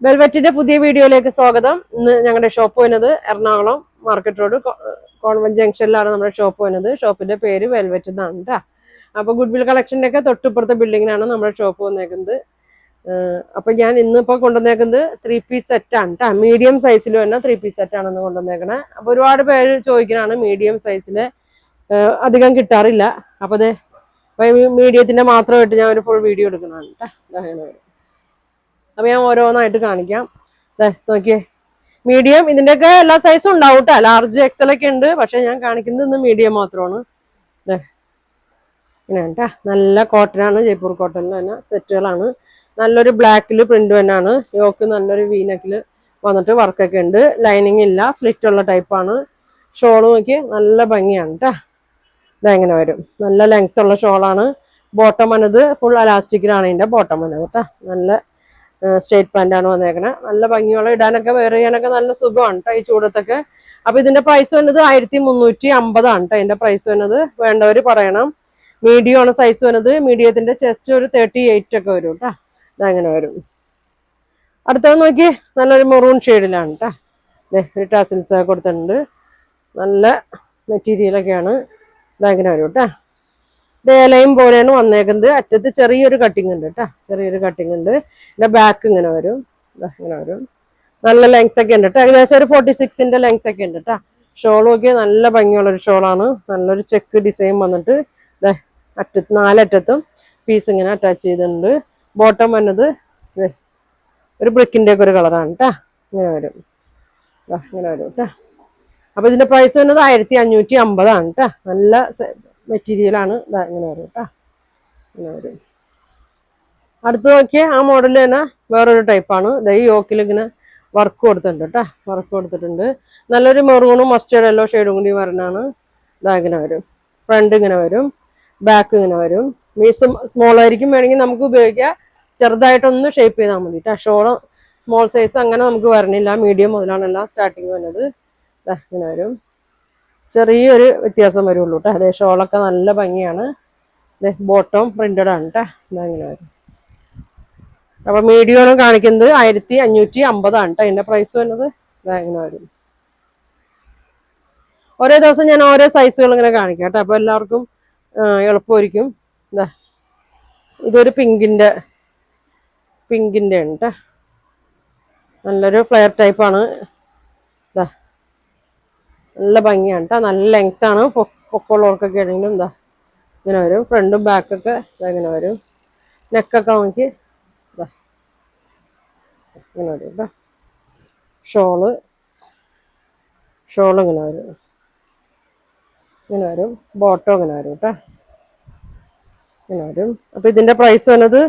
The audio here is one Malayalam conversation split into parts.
വെൽവെറ്റിന്റെ പുതിയ വീഡിയോയിലേക്ക് സ്വാഗതം. ഇന്ന് ഞങ്ങളുടെ ഷോപ്പ് വരുന്നത് എറണാകുളം മാർക്കറ്റ് റോഡ് കോൺവെന്റ് ജംഗ്ഷനിലാണ് നമ്മുടെ ഷോപ്പ് വരുന്നത്. ഷോപ്പിന്റെ പേര് വെൽവെറ്റ് എന്നാണ് കേട്ടോ. അപ്പൊ ഗുഡ്വിൽ കളക്ഷന്റെ ഒക്കെ തൊട്ടിപ്പുറത്തെ ബിൽഡിങ്ങിനാണ് നമ്മുടെ ഷോപ്പ് വന്നേക്കുന്നത്. അപ്പൊ ഞാൻ ഇന്നിപ്പോ കൊണ്ടുവന്നേക്കുന്നത് 3 പീസ് സെറ്റ് ആണ് കേട്ടോ. മീഡിയം സൈസിൽ തന്നെ 3 പീസ് സെറ്റ് ആണെന്ന് കൊണ്ടുവന്നേക്കണേ. അപ്പൊ ഒരുപാട് പേര് ചോദിക്കണാണ് മീഡിയം സൈസില് അധികം കിട്ടാറില്ല. അപ്പൊ അത് മീഡിയത്തിന്റെ മാത്രമായിട്ട് ഞാൻ ഒരു ഫുൾ വീഡിയോ എടുക്കുന്നതാണ് കേട്ടോ. അപ്പൊ ഞാൻ ഓരോന്നായിട്ട് കാണിക്കാം. നോക്കിയേ, മീഡിയം ഇതിന്റെയൊക്കെ എല്ലാ സൈസും ഉണ്ടാവും കേട്ടോ. ലാർജ് എക്സൽ ഒക്കെ ഉണ്ട്, പക്ഷെ ഞാൻ കാണിക്കുന്നത് ഇന്ന് മീഡിയം മാത്രമാണ്. ഇങ്ങനെ കേട്ടാ, നല്ല കോട്ടനാണ്, ജയ്പൂർ കോട്ടണിൽ തന്നെ സെറ്റുകളാണ്. നല്ലൊരു ബ്ലാക്കില് പ്രിന്റ് തന്നെയാണ്. യോക്ക് നല്ലൊരു വീനക്കില് വന്നിട്ട് വർക്കൊക്കെ ഉണ്ട്. ലൈനിങ് ഇല്ല, സ്ലിറ്റ് ഉള്ള ടൈപ്പാണ്. ഷോള് നോക്കി നല്ല ഭംഗിയാണ് കേട്ടാ. ഇതെങ്ങനെ വരും, നല്ല ലെങ്ത് ഉള്ള ഷോളാണ്. ബോട്ടം വന്നത് ഫുൾ അലാസ്റ്റിക്കിലാണ് ഇതിന്റെ ബോട്ടം വന്നത് കേട്ടാ. നല്ല സ്ട്രേറ്റ് പാന്റ് ആണ് വന്നേക്കണേ. നല്ല ഭംഗിയുള്ള ഇടാനൊക്കെ വെയർ ചെയ്യാനൊക്കെ നല്ല സുഖമാണ് കേട്ടോ ഈ ചൂടത്തൊക്കെ. അപ്പൊ ഇതിന്റെ പ്രൈസ് വന്നത് 1350 ആണ് കേട്ടോ. ഇതിന്റെ പ്രൈസ് വന്നത് വേണ്ടവര് പറയണം. മീഡിയം ആണ് സൈസ് വന്നത്. മീഡിയത്തിന്റെ ചെസ്റ്റ് ഒരു 38 ഒക്കെ വരും കേട്ടോ. ഇതങ്ങനെ വരും. അടുത്തത് നോക്കി, നല്ലൊരു മെറൂൺ ഷെയ്ഡിലാണ് കേട്ടോ. ഒരു ടാസിൽസ് കൊടുത്തിട്ടുണ്ട്. നല്ല മെറ്റീരിയലൊക്കെയാണ്. ഇതങ്ങനെ വരും കേട്ടോ. ഡേലയും പോലെയാണ് വന്നേക്കുന്നത്. അറ്റത്ത് ചെറിയൊരു കട്ടിങ് ഉണ്ട് കേട്ടോ, ചെറിയൊരു കട്ടിങ് ഉണ്ട്. പിന്നെ ബാക്ക് ഇങ്ങനെ വരും, ഇങ്ങനെ വരും. നല്ല ലെങ്ത് ഒക്കെ ഉണ്ട് കേട്ടോ. ഏകദേശം ഒരു 46ന്റെ ലെങ്ത് ഒക്കെ ഉണ്ട് കേട്ടോ. ഷോൾ നോക്കിയാൽ നല്ല ഭംഗിയുള്ളൊരു ഷോളാണ്. നല്ലൊരു ചെക്ക് ഡിസൈൻ വന്നിട്ട് അറ്റത്ത് നാലറ്റത്തും പീസ് ഇങ്ങനെ അറ്റാച്ച് ചെയ്തിട്ടുണ്ട്. ബോട്ടം വന്നത് ഒരു ബ്രിക്കിന്റെ ഒക്കെ ഒരു കളറാണ് കേട്ടോ. ഇങ്ങനെ വരും, ഇങ്ങനെ വരും കേട്ടോ. അപ്പൊ ഇതിന്റെ പ്രൈസ് വന്നത് 1550 ആണ് കേട്ടോ. നല്ല മെറ്റീരിയലാണ്. ഇങ്ങനെ വരും കേട്ടോ, ഇങ്ങനെ വരും. അടുത്ത് നോക്കിയാൽ ആ മോഡൽ തന്നെ വേറൊരു ടൈപ്പാണ്. ഈ യോക്കിൽ ഇങ്ങനെ വർക്ക് കൊടുത്തിട്ടുണ്ട് കേട്ടോ, വർക്ക് കൊടുത്തിട്ടുണ്ട്. നല്ലൊരു മെറൂണും മസ്റ്റേർഡ് യെല്ലോ ഷെയ്ഡും കൂടി വരണാണ്. ഇങ്ങനെ വരും. ഫ്രണ്ട് ഇങ്ങനെ വരും, ബാക്ക് ഇങ്ങനെ വരും. മീസും സ്മോൾ ആയിരിക്കും, വേണമെങ്കിൽ നമുക്ക് ഉപയോഗിക്കാം. ചെറുതായിട്ടൊന്ന് ഷേപ്പ് ചെയ്താൽ മതി കേട്ടോ. ഷോള് സ്മോൾ സൈസ് അങ്ങനെ നമുക്ക് വരണില്ല. മീഡിയം മുതലാണ് എല്ലാം സ്റ്റാർട്ടിങ് വരുന്നത്. ഇങ്ങനെ വരും. ചെറിയൊരു വ്യത്യാസം വരുള്ളൂ കേട്ടോ. അതേ ഷോളൊക്കെ നല്ല ഭംഗിയാണ്. ബോട്ടം പ്രിന്റഡ് ആണ് കേട്ടോ. ഇതങ്ങനെ വരും. അപ്പൊ മീഡിയം ആണ് കാണിക്കുന്നത് 1550 ആണ് കേട്ടോ. അതിന്റെ പ്രൈസ് വരുന്നത് ഇങ്ങനെ വരും. ഓരോ ദിവസം ഞാൻ ഓരോ സൈസുകൾ ഇങ്ങനെ കാണിക്കാം കേട്ടോ. അപ്പൊ എല്ലാവർക്കും എളുപ്പമായിരിക്കും. ഇതൊരു പിങ്കിന്റെ ഉണ്ട് കേട്ടോ. നല്ലൊരു ഫ്ലെയർ ടൈപ്പാണ്. നല്ല ഭംഗിയാണ് കേട്ടോ. നല്ല ലെങ്ത് ആണ്. പൊക്കമുള്ളവർക്കൊക്കെ ആണെങ്കിലും ഇങ്ങനെ വരും. ഫ്രണ്ടും ബാക്കൊക്കെ ഇങ്ങനെ വരും. നെക്കൊക്കെ നോക്കി ഇങ്ങനെ വരും കേട്ടോ. ഷോള് ഇങ്ങനെ വരും, ഇങ്ങനെ വരും. ബോട്ടം ഇങ്ങനെ വരും കേട്ടോ, ഇങ്ങനെ വരും. അപ്പൊ ഇതിന്റെ പ്രൈസ് വന്നത്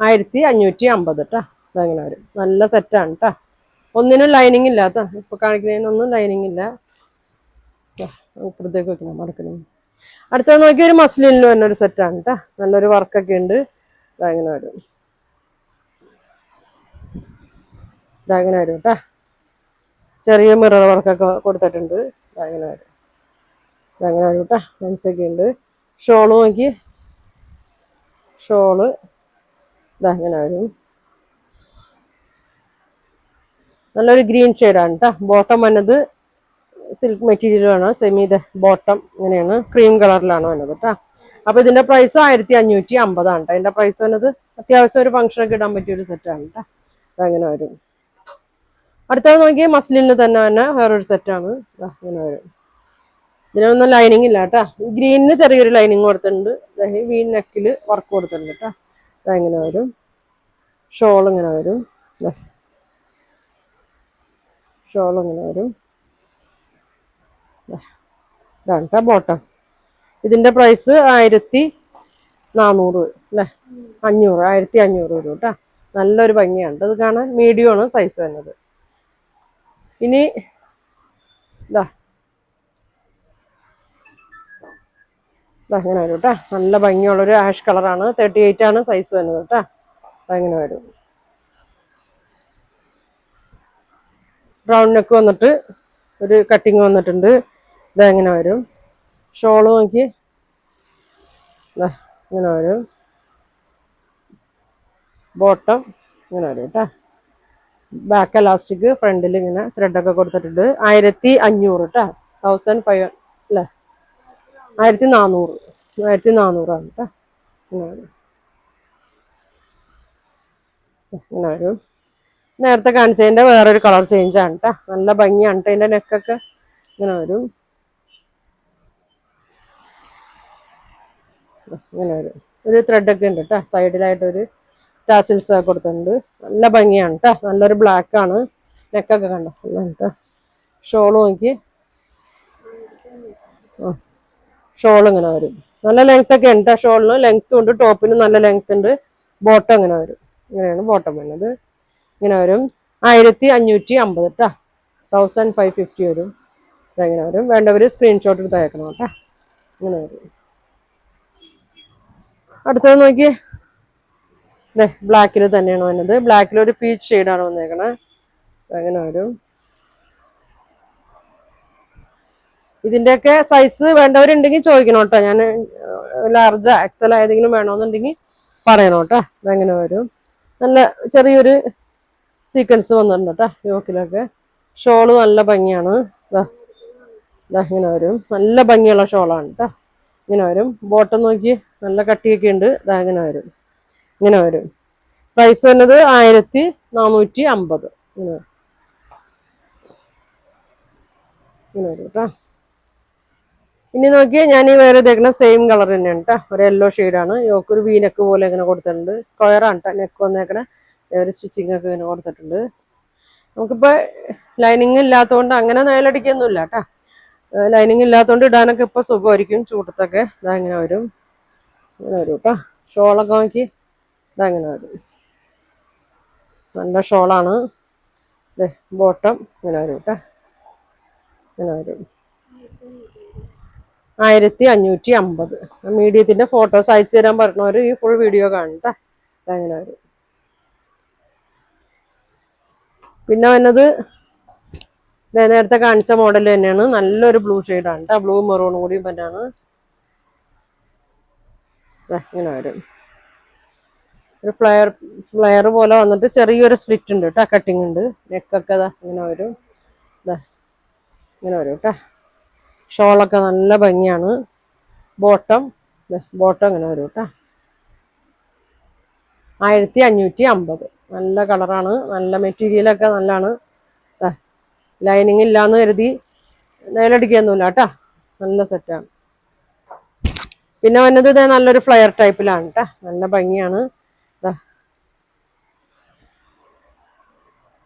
1550 കേട്ടോ. അതങ്ങനെ വരും. നല്ല സെറ്റാണ് കേട്ടോ. ഒന്നിനും ലൈനിങ് ഇല്ലാത്ത, ഇപ്പൊ കാണിക്കുന്നതിനൊന്നും ലൈനിങ് ഇല്ല. ഇപ്പുറത്തേക്ക് വെക്കണം, മടക്കണം. അടുത്തത് നോക്കി ഒരു മസ്ലിനിൽ തന്നെ ഒരു സെറ്റാണ് കേട്ടോ. നല്ലൊരു വർക്കൊക്കെ ഉണ്ട്. ഇതങ്ങനെ വരും, ഇതങ്ങനെ വരും കേട്ടോ. ചെറിയ മിറർ വർക്കൊക്കെ കൊടുത്തിട്ടുണ്ട്. ഇതങ്ങനെ വരും, ഇതങ്ങനെ വരും കേട്ടോ. ലെൻസൊക്കെ ഉണ്ട്. ഷോള് നോക്കി, ഷോള് ഇതങ്ങനെ വരും. നല്ലൊരു ഗ്രീൻ ഷെയ്ഡാണ് കേട്ടോ. ബോട്ടം വന്നത് സിൽക്ക് മെറ്റീരിയലാണ്. സെമി ബോട്ടം ഇങ്ങനെയാണ്, ക്രീം കളറിലാണ് വന്നത് കേട്ടോ. അപ്പൊ ഇതിന്റെ പ്രൈസ് 1550 ആണ് കേട്ടോ. അതിന്റെ പ്രൈസ് വന്നത് അത്യാവശ്യം ഒരു ഫംഗ്ഷനൊക്കെ ഇടാൻ പറ്റിയ ഒരു സെറ്റാണ് കേട്ടോ. അതങ്ങനെ വരും. അടുത്തത് നോക്കിയാൽ മസ്ലിനിൽ തന്നെ വേറൊരു സെറ്റാണ്. ഇങ്ങനെ വരും. ഇതിനൊന്നും ലൈനിങ് ഇല്ല കേട്ടോ. ഗ്രീനിന് ചെറിയൊരു ലൈനിങ് കൊടുത്തിട്ടുണ്ട്. വി നെക്കില് വർക്ക് കൊടുത്തിട്ടുണ്ട് കേട്ടോ. അതങ്ങനെ വരും. ഷോൾ ഇങ്ങനെ വരും, ഷോൾ ഇങ്ങനെ വരും. ഇതാണ് കേട്ടോ ബോട്ടം. ഇതിന്റെ പ്രൈസ് 1400 അല്ലേ, 500, 1500 വരും കേട്ടോ. നല്ലൊരു ഭംഗിയാണ് അത് കാണാൻ. മീഡിയം ആണ് സൈസ് വരുന്നത്. ഇനി അങ്ങനെ വരും കേട്ടോ. നല്ല ഭംഗിയുള്ളൊരു ആഷ് കളറാണ്. 38 ആണ് സൈസ് വരുന്നത് കേട്ടോ. അതങ്ങനെ വരും. ബ്രൗൺ നെക്ക് വന്നിട്ട് ഒരു കട്ടിങ് വന്നിട്ടുണ്ട്. ഇതെങ്ങനെ വരും. ഷോള് നോക്കി ഇങ്ങനെ വരും. ബോട്ടം ഇങ്ങനെ വരും കേട്ടോ. ബാക്ക് എലാസ്റ്റിക്, ഫ്രണ്ടിൽ ഇങ്ങനെ ത്രെഡൊക്കെ കൊടുത്തിട്ടുണ്ട്. 1500 കേട്ടോ. 1500 അല്ലേ, 1400. 1400 കേട്ടോ. ഇങ്ങനെ വരും. നേരത്തെ കാണിച്ചതിന്റെ വേറൊരു കളർ ചേഞ്ച് ആണ് കേട്ടോ. നല്ല ഭംഗിയാണ് കേട്ടോ. അതിന്റെ നെക്കൊക്കെ ഇങ്ങനെ വരും. ഇങ്ങനെ വരും. ഒരു ത്രെഡൊക്കെ ഉണ്ട് കേട്ടോ. സൈഡിലായിട്ടൊരു ടാസിൽസ് ഒക്കെ കൊടുത്തിട്ടുണ്ട്. നല്ല ഭംഗിയാണ് കേട്ടോ. നല്ലൊരു ബ്ലാക്ക് ആണ്. നെക്കൊക്കെ കണ്ടോ കേട്ടോ. ഷോള് നോക്കി. ഷോൾ ഇങ്ങനെ വരും. നല്ല ലെങ്ത് ഒക്കെ ഉണ്ട്. ഷോളിന് ലെങ്ത്തും ഉണ്ട്, ടോപ്പിന് നല്ല ലെങ്ത് ഉണ്ട്. ബോട്ടം ഇങ്ങനെ വരും. ഇങ്ങനെയാണ് ബോട്ടം വരുന്നത്. ഇങ്ങനെ വരും. 1550 കേട്ടോ. 1550 വരും. ഇതെങ്ങനെ വരും. വേണ്ടവർ സ്ക്രീൻഷോട്ട് എടുത്ത് അയക്കണം കേട്ടോ. ഇങ്ങനെ വരും. അടുത്തത് നോക്കിയേ. ബ്ലാക്കിൽ തന്നെയാണ് വന്നത്. ബ്ലാക്കിൽ ഒരു പീച്ച് ഷെയ്ഡാണ് വന്നേക്കണേ. അങ്ങനെ വരും. ഇതിന്റെയൊക്കെ സൈസ് വേണ്ടവരുണ്ടെങ്കിൽ ചോദിക്കണം കേട്ടോ. ഞാൻ ലാർജ് എക്സൽ ഏതെങ്കിലും വേണമെന്നുണ്ടെങ്കിൽ പറയണം കേട്ടോ. ഇതെങ്ങനെ വരും. നല്ല ചെറിയൊരു സീക്വൻസ് വന്നിട്ടുണ്ട് കേട്ടോ യോക്കിലൊക്കെ. ഷോള് നല്ല ഭംഗിയാണ്. ഇങ്ങനെ വരും. നല്ല ഭംഗിയുള്ള ഷോളാണ് കേട്ടോ. ഇങ്ങനെ വരും. ബോട്ടം നോക്കി നല്ല കട്ടിയൊക്കെ ഉണ്ട്. ഇങ്ങനെ വരും. ഇങ്ങനെ വരും. പ്രൈസ് വന്നത് 1450. ഇങ്ങനെ വരും കേട്ടോ. ഇനി നോക്കിയാൽ ഞാൻ ഈ വേറെ ഇതേക്കുന്ന സെയിം കളർ തന്നെയാണ് കേട്ടോ. ഒരു യെല്ലോ ഷെയ്ഡാണ്. യോക്ക് ഒരു വീനെക്ക് പോലെ ഇങ്ങനെ കൊടുത്തിട്ടുണ്ട്. സ്ക്വയർ ആണ് കേട്ടോ നെക്ക് വന്നേക്കണേ. ഒരു സ്റ്റിച്ചിങ് ഒക്കെ ഇങ്ങനെ കൊടുത്തിട്ടുണ്ട്. നമുക്കിപ്പോൾ ലൈനിങ് ഇല്ലാത്തതുകൊണ്ട് അങ്ങനെ നേലടിക്കൊന്നുമില്ല കേട്ടോ. ലൈനിങ് ഇല്ലാത്തതുകൊണ്ട് ഇടാനൊക്കെ ഇപ്പോൾ സുഖമായിരിക്കും. ചൂടത്തൊക്കെ ഇങ്ങനെ വരും. ഇങ്ങനെ വരും കേട്ടോ. ഷോളൊക്കെ നോക്കി ഇങ്ങനെ വരും. നല്ല ഷോളാണ്. ബോട്ടം ഇങ്ങനെ വരും കേട്ടോ. ഇങ്ങനെ വരും. 1550. മീഡിയത്തിന്റെ ഫോട്ടോസ് അയച്ചു തരാൻ പറഞ്ഞവർ ഈ ഫുൾ വീഡിയോ കാണട്ടെ. അങ്ങനെ വരും. പിന്നെ വന്നത് നേരത്തെ കാണിച്ച മോഡൽ തന്നെയാണ്. നല്ലൊരു ബ്ലൂ ഷെയ്ഡാണ് കേട്ടോ. ബ്ലൂ മെറൂണും കൂടി തന്നെയാണ്. ഇങ്ങനെ വരും. ഒരു ഫ്ലെയർ പോലെ വന്നിട്ട് ചെറിയൊരു സ്ലിറ്റ് ഉണ്ട് കേട്ടോ. കട്ടിങ് ഉണ്ട്. നെക്കൊക്കെ ഇങ്ങനെ വരും. ഇങ്ങനെ വരും കേട്ടോ. ഷോളൊക്കെ നല്ല ഭംഗിയാണ്. ബോട്ടം ഇങ്ങനെ വരും കേട്ടോ. 1550. നല്ല കളറാണ്. നല്ല മെറ്റീരിയലൊക്കെ നല്ലതാണ്. ലൈനിങ് ഇല്ലാന്ന് കരുതി നേലടിക്കൊന്നുമില്ല കേട്ടോ. നല്ല സെറ്റാണ്. പിന്നെ വന്നത് നല്ലൊരു ഫ്ലെയർ ടൈപ്പിലാണ് കേട്ടോ. നല്ല ഭംഗിയാണ്.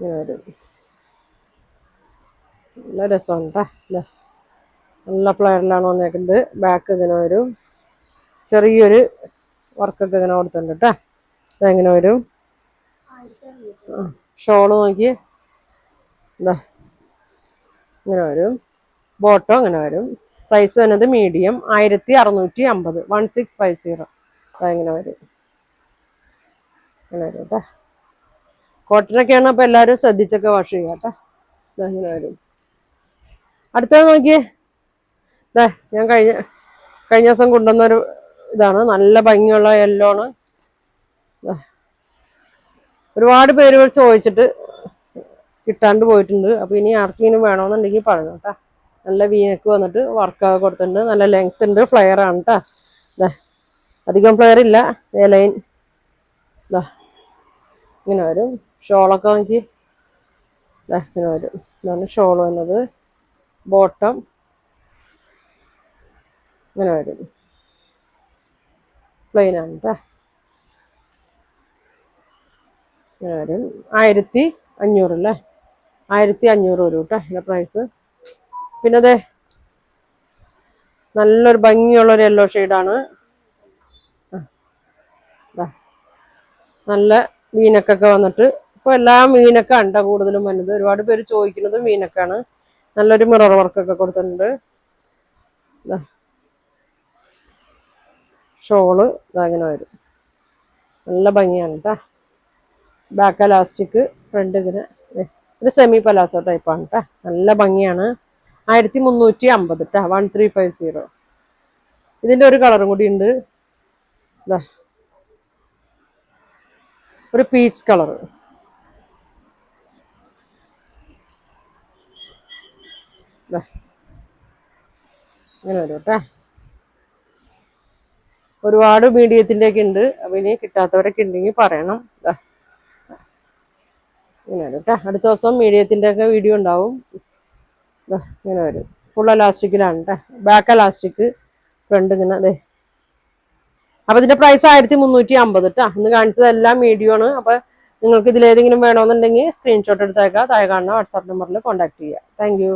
ഇങ്ങനെ വരും. നല്ല രസമാണ് കേട്ടോ. നല്ല ഫ്ലെയറിലാണ് വന്നേക്കുന്നത്. ബാക്ക് ഇങ്ങനെ വരും. ചെറിയൊരു വർക്കൊക്കെ ഇങ്ങനെ കൊടുത്തിട്ടുണ്ട് കേട്ടോ. ഇതെങ്ങനെ വരും. ഷോള് നോക്കി ഇങ്ങനെ വരും. ബോട്ടം ഇങ്ങനെ വരും. സൈസ് വന്നത് മീഡിയം. 1650. 1650. അതെങ്ങനെ വരും. ഇങ്ങനെ വരും കേട്ടോ. കോട്ടനൊക്കെയാണ്. അപ്പോൾ എല്ലാവരും ശ്രദ്ധിച്ചൊക്കെ വാഷ് ചെയ്യാം കേട്ടോ. ഇങ്ങനെ വരും. അടുത്തത് നോക്കിയേ. ഞാൻ കഴിഞ്ഞ ദിവസം കൊണ്ടുവന്നൊരു ഇതാണ്. നല്ല ഭംഗിയുള്ള യെല്ലോ ആണ്. ഒരുപാട് പേര് ചോദിച്ചിട്ട് കിട്ടാണ്ട് പോയിട്ടുണ്ട്. അപ്പോൾ ഇനി ആർക്കെങ്കിലും വേണമെന്നുണ്ടെങ്കിൽ പറഞ്ഞു കേട്ടോ. നല്ല വീനക്ക് വന്നിട്ട് വർക്കൊക്കെ കൊടുത്തിട്ടുണ്ട്. നല്ല ലെങ്ത് ഉണ്ട്. ഫ്ലെയർ ആണ് കേട്ടോ. അധികം ഫ്ലെയർ ഇല്ല. ലൈൻ ഇങ്ങനെ വരും. ഷോളൊക്കെ നോക്കി ഇങ്ങനെ വരും. ഇതാണ് ഷോൾ വന്നത്. ബോട്ടം ഇങ്ങനെ വരും. പ്ലെയിൻ ആണ് കേട്ടോ. ഇങ്ങനെ വരും. 1500 അല്ലേ. 1500 വരും കേട്ടോ ഇതിന്റെ പ്രൈസ്. പിന്നെ അതെ നല്ലൊരു ഭംഗിയുള്ളൊരു യെല്ലോ ഷെയ്ഡാണ്. നല്ല വീനക്കൊക്കെ വന്നിട്ട് ഇപ്പോൾ എല്ലാം വീനക്ക ഉണ്ട് കൂടുതലും വന്നത്. ഒരുപാട് പേര് ചോദിക്കുന്നത് വീനക്കാണ്. നല്ലൊരു മിറർ വർക്കൊക്കെ കൊടുത്തിട്ടുണ്ട്. ഷോള് അങ്ങനെ വരും. നല്ല ഭംഗിയാണ് കേട്ടോ. ബാക്ക് എലാസ്റ്റിക്, ഫ്രണ്ട് ഇങ്ങനെ ഒരു സെമി പലാസോ ടൈപ്പാണ് കേട്ടോ. നല്ല ഭംഗിയാണ്. 1350 കേട്ടോ. 1350. ഇതിന്റെ ഒരു കളറും കൂടി ഉണ്ട്. ഒരു പീച്ച് കളർ. ദാ ഇങ്ങനെ വരും കേട്ടോ. ഒരുപാട് മീഡിയത്തിന്റെ ഒക്കെ ഉണ്ട്. അപ്പൊ ഇനി കിട്ടാത്തവരൊക്കെ ഉണ്ടെങ്കിൽ പറയണം. ദാ ഇങ്ങനെ വരും കേട്ടോ. അടുത്ത ദിവസം മീഡിയത്തിന്റെ ഒക്കെ വീഡിയോ ഉണ്ടാവും. ദാ ഇങ്ങനെ വരും. ഫുൾ എലാസ്റ്റിക്കിലാണ് കേട്ടോ. ബാക്ക് എലാസ്റ്റിക്, ഫ്രണ്ട് ഇങ്ങനെ അതെ. അപ്പൊ ഇതിന്റെ പ്രൈസ് 1350 കേട്ടോ. ഇന്ന് കാണിച്ചതെല്ലാം മീഡിയം ആണ്. അപ്പൊ നിങ്ങൾക്ക് ഇതിലേതെങ്കിലും വേണമെന്നുണ്ടെങ്കിൽ സ്ക്രീൻഷോട്ട് എടുത്തേക്കാം. താഴെ കാണുന്ന വാട്സാപ്പ് നമ്പറിൽ കോൺടാക്ട് ചെയ്യുക. Thank you.